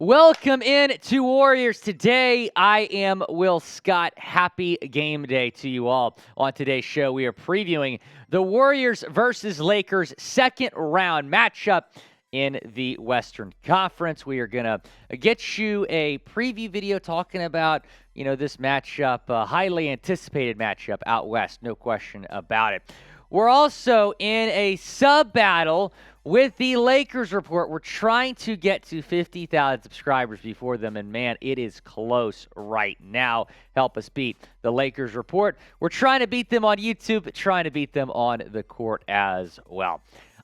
Welcome in to Warriors today. I am Will Scott. Happy game day to you all. On today's show, we are previewing the Warriors versus Lakers second round matchup in the Western Conference. We are going to get you a preview video talking about, this matchup, a highly anticipated matchup out west, no question about it. We're also in a sub-battle with the Lakers report. We're trying to get to 50,000 subscribers before them, and man, it is close right now. Help us beat the Lakers report. We're trying to beat them on YouTube, trying to beat them on the court as well.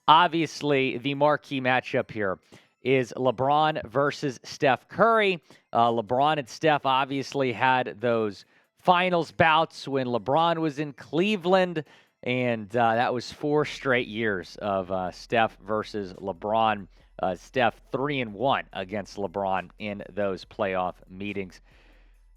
Obviously, the marquee matchup here is LeBron versus Steph Curry. LeBron and Steph obviously had those finals bouts when LeBron was in Cleveland. And that was 4 straight years of Steph versus LeBron. Steph 3-1 against LeBron in those playoff meetings.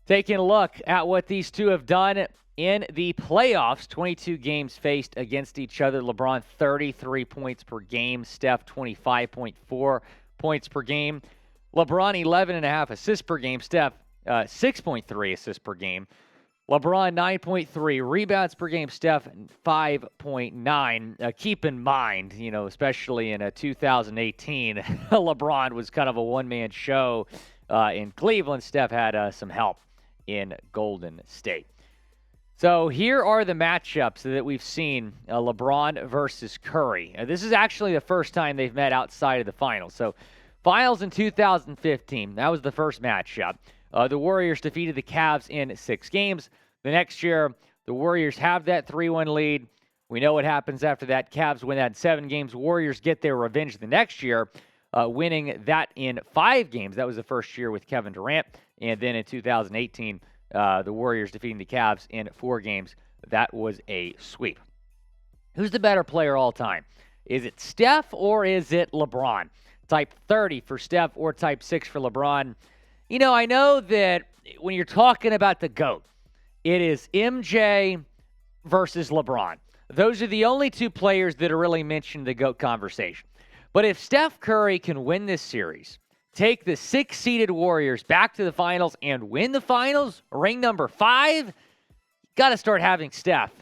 Taking a look at what these two have done in the playoffs, 22 games faced against each other. LeBron 33 points per game. Steph 25.4 points per game. LeBron 11.5 assists per game. Steph 6.3 assists per game. LeBron, 9.3 rebounds per game. Steph, 5.9. Keep in mind, especially in 2018, LeBron was kind of a one-man show in Cleveland. Steph had some help in Golden State. So here are the matchups that we've seen, LeBron versus Curry. This is actually the first time they've met outside of the finals. So finals in 2015, that was the first matchup. The Warriors defeated the Cavs in 6 games. The next year, the Warriors have that 3-1 lead. We know what happens after that. Cavs win that in 7 games. Warriors get their revenge the next year, winning that in 5 games. That was the first year with Kevin Durant. And then in 2018, the Warriors defeating the Cavs in 4 games. That was a sweep. Who's the better player all time? Is it Steph or is it LeBron? Type 30 for Steph or type 6 for LeBron. I know that when you're talking about the GOAT, it is MJ versus LeBron. Those are the only 2 players that are really mentioned in the GOAT conversation. But if Steph Curry can win this series, take the 6-seeded Warriors back to the finals and win the finals, ring number 5, got to start having Steph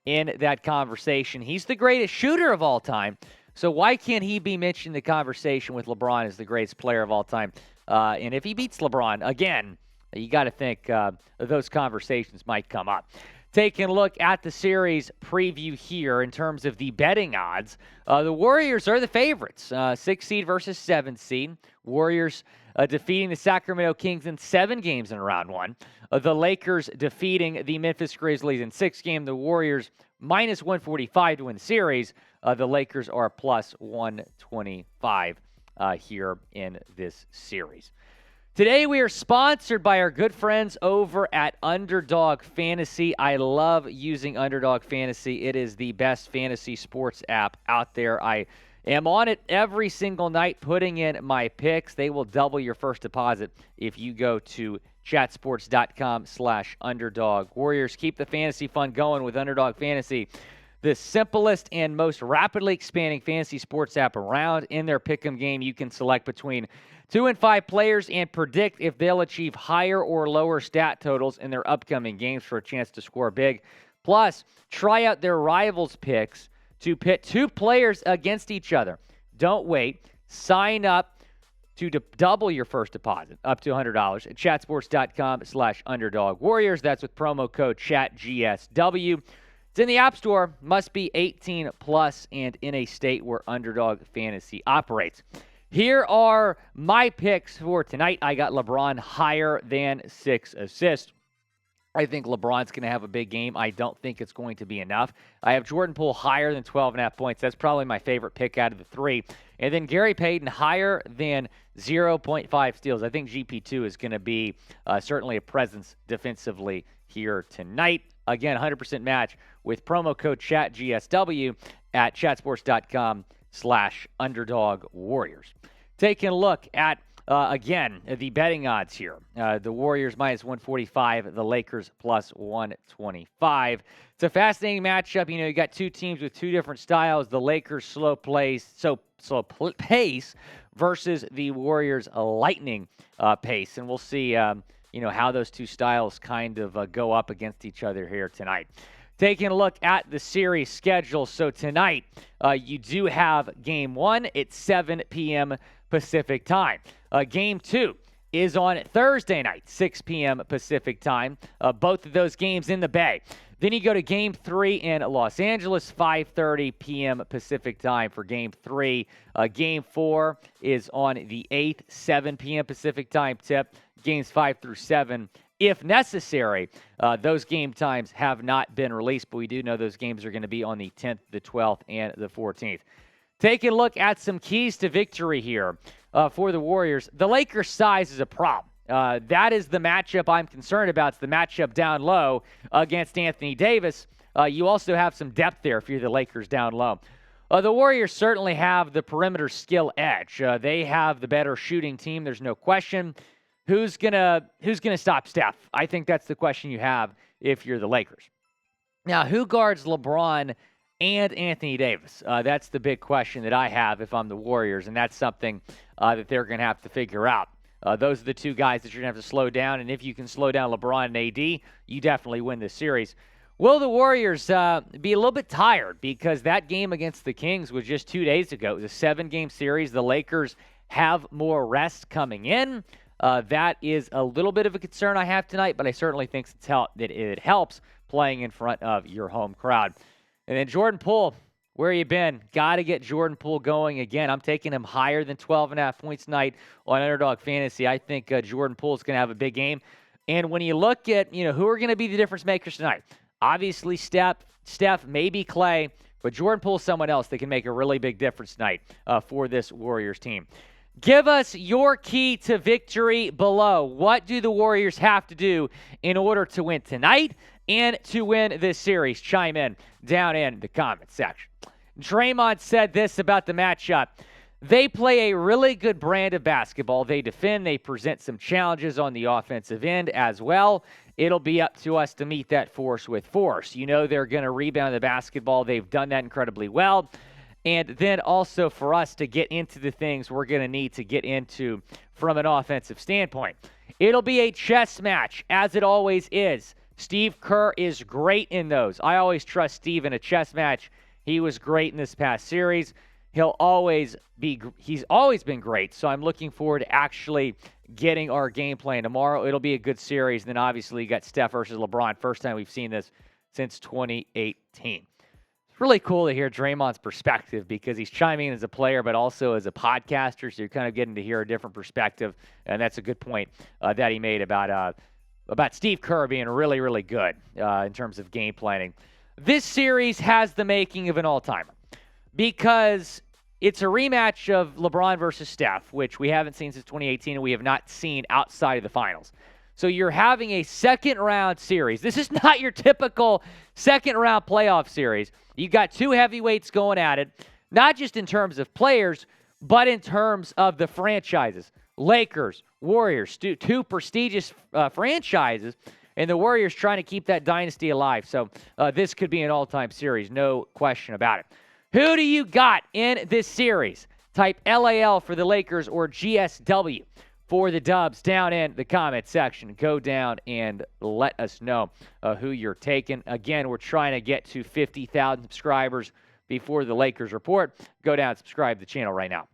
in that conversation. He's the greatest shooter of all time. So why can't he be mentioned in the conversation with LeBron as the greatest player of all time? And if he beats LeBron, again, you got to think those conversations might come up. Taking a look at the series preview here in terms of the betting odds, the Warriors are the favorites. 6 seed versus 7 seed. Warriors defeating the Sacramento Kings in 7 games in round 1. The Lakers defeating the Memphis Grizzlies in 6 games. The Warriors minus 145 to win the series. The Lakers are plus 125 here in this series. Today we are sponsored by our good friends over at Underdog Fantasy. I love using Underdog Fantasy. It is the best fantasy sports app out there. I am on it every single night putting in my picks. They will double your first deposit if you go to chatsports.com/underdog. Warriors, keep the fantasy fun going with Underdog Fantasy. The simplest and most rapidly expanding fantasy sports app around. In their pick'em game, you can select between 2 and 5 players and predict if they'll achieve higher or lower stat totals in their upcoming games for a chance to score big. Plus, try out their rivals picks to pit 2 players against each other. Don't wait. Sign up to double your first deposit up to $100 at chatsports.com/underdog warriors. That's with promo code ChatGSW. It's in the App Store, must be 18 plus, and in a state where Underdog Fantasy operates. Here are my picks for tonight. I got LeBron higher than 6 assists. I think LeBron's going to have a big game. I don't think it's going to be enough. I have Jordan Poole higher than 12.5 points. That's probably my favorite pick out of the 3. And then Gary Payton higher than 0.5 steals. I think GP2 is going to be certainly a presence defensively here tonight. Again, 100% match with promo code ChatGSW at chatsports.com/underdog warriors. Taking a look at, again, the betting odds here. The Warriors minus 145, the Lakers plus 125. It's a fascinating matchup. You got 2 teams with 2 different styles. The Lakers slow pace versus the Warriors' lightning pace. And we'll see, how those two styles kind of go up against each other here tonight. Taking a look at the series schedule. So tonight, you do have Game 1 at 7 p.m. Pacific time. Game 2 is on Thursday night, 6 p.m. Pacific time. Both of those games in the Bay. Then you go to Game 3 in Los Angeles, 5:30 p.m. Pacific time for Game 3. Game 4 is on the 8th, 7 p.m. Pacific time tip. Games 5 through 7, if necessary. Those game times have not been released, but we do know those games are going to be on the 10th, the 12th, and the 14th. Taking a look at some keys to victory here for the Warriors. The Lakers' size is a problem. That is the matchup I'm concerned about. It's the matchup down low against Anthony Davis. You also have some depth there if you're the Lakers down low. The Warriors certainly have the perimeter skill edge. They have the better shooting team. There's no question. Who's gonna stop Steph? I think that's the question you have if you're the Lakers. Now, who guards LeBron and Anthony Davis? That's the big question that I have if I'm the Warriors, and that's something that they're going to have to figure out. Those are the two guys that you're going to have to slow down, and if you can slow down LeBron and AD, you definitely win this series. Will the Warriors be a little bit tired? Because that game against the Kings was just 2 days ago. It was a 7-game series. The Lakers have more rest coming in. That is a little bit of a concern I have tonight, but I certainly think that it helps playing in front of your home crowd. And then Jordan Poole, where you been? Got to get Jordan Poole going again. I'm taking him higher than 12.5 points tonight on Underdog Fantasy. I think Jordan Poole is going to have a big game. And when you look at, who are going to be the difference makers tonight, obviously Steph, maybe Clay, but Jordan Poole is someone else that can make a really big difference tonight for this Warriors team. Give us your key to victory below. What do the Warriors have to do in order to win tonight and to win this series? Chime in down in the comment section. Draymond said this about the matchup. They play a really good brand of basketball. They defend. They present some challenges on the offensive end as well. It'll be up to us to meet that force with force. They're going to rebound the basketball. They've done that incredibly well. And then also for us to get into the things we're going to need to get into from an offensive standpoint. It'll be a chess match, as it always is. Steve Kerr is great in those. I always trust Steve in a chess match. He was great in this past series. He's always been great, so I'm looking forward to actually getting our game plan tomorrow. It'll be a good series. And then obviously you got Steph versus LeBron. First time we've seen this since 2018. Really cool to hear Draymond's perspective because he's chiming in as a player, but also as a podcaster. So you're kind of getting to hear a different perspective, and that's a good point that he made about Steve Kerr being really, really good in terms of game planning. This series has the making of an all-timer because it's a rematch of LeBron versus Steph, which we haven't seen since 2018, and we have not seen outside of the finals. So you're having a second-round series. This is not your typical second-round playoff series. You've got two heavyweights going at it, not just in terms of players, but in terms of the franchises. Lakers, Warriors, two prestigious franchises, and the Warriors trying to keep that dynasty alive. So this could be an all-time series, no question about it. Who do you got in this series? Type LAL for the Lakers or GSW for the Dubs down in the comment section. Go down and let us know who you're taking. Again, we're trying to get to 50,000 subscribers before the Lakers report. Go down and subscribe to the channel right now.